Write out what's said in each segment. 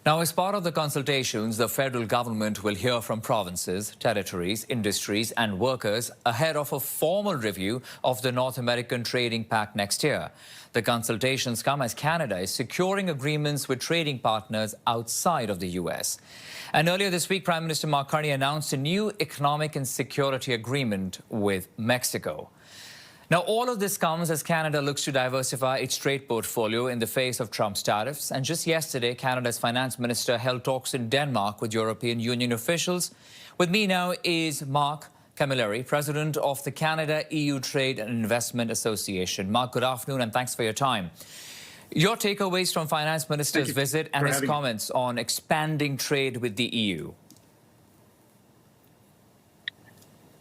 Now, as part of the consultations, the federal government will hear from provinces, territories, industries and workers ahead of a formal review of the North American Trading Pact next year. The consultations come as Canada is securing agreements with trading partners outside of the U.S. And earlier this week, Prime Minister Mark Carney announced a new economic and security agreement with Mexico. Now, all of this comes as Canada looks to diversify its trade portfolio in the face of Trump's tariffs. And just yesterday, Canada's finance minister held talks in Denmark with European Union officials. With me now is Mark Camilleri, president of the Canada-EU Trade and Investment Association. Mark, good afternoon and thanks for your time. Your takeaways from finance minister's visit and his comments on expanding trade with the EU.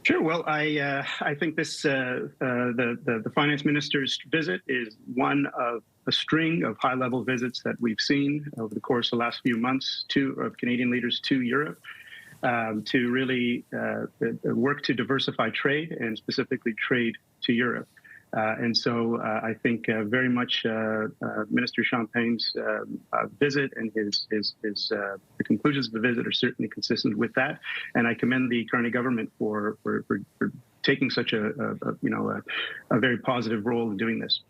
Sure. Well, I think this the finance minister's visit is one of a string of high-level visits that we've seen over the course of the last few months of Canadian leaders to Europe to really work to diversify trade and specifically trade to Europe. And so I think very much Minister Champagne's visit and the conclusions of the visit are certainly consistent with that. And I commend the Carney government for taking such a very positive role in doing this.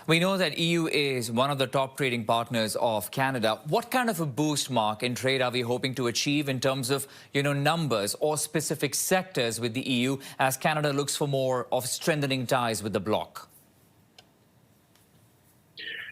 We know that EU is one of the top trading partners of Canada. What kind of a boost, Mark, in trade are we hoping to achieve in terms of, numbers or specific sectors with the EU as Canada looks for more of strengthening ties with the bloc?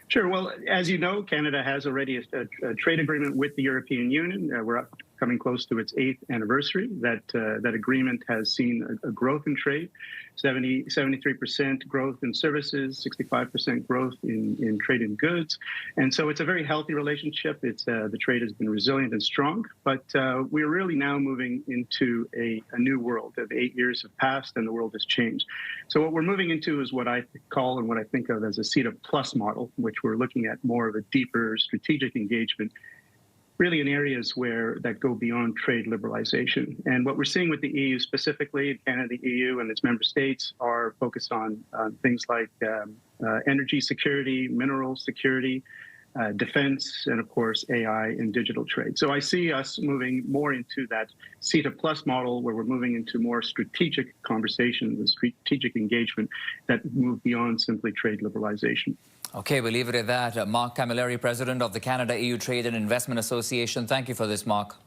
Sure. Well, as you know, Canada has already a trade agreement with the European Union. We're coming close to its 8th anniversary. That agreement has seen a growth in trade, 73% growth in services, 65% growth in trade in goods. And so it's a very healthy relationship. The trade has been resilient and strong, but we're really now moving into a new world. The 8 years have passed and the world has changed. So what we're moving into is what I call and what I think of as a CETA plus model, which we're looking at more of a deeper strategic engagement, really in areas that go beyond trade liberalization. And what we're seeing with the EU specifically, Canada, the EU and its member states are focused on things like energy security, mineral security, defense, and of course, AI and digital trade. So I see us moving more into that CETA plus model where we're moving into more strategic conversations and strategic engagement that move beyond simply trade liberalization. Okay, we'll leave it at that. Mark Camilleri, president of the Canada-EU Trade and Investment Association. Thank you for this, Mark.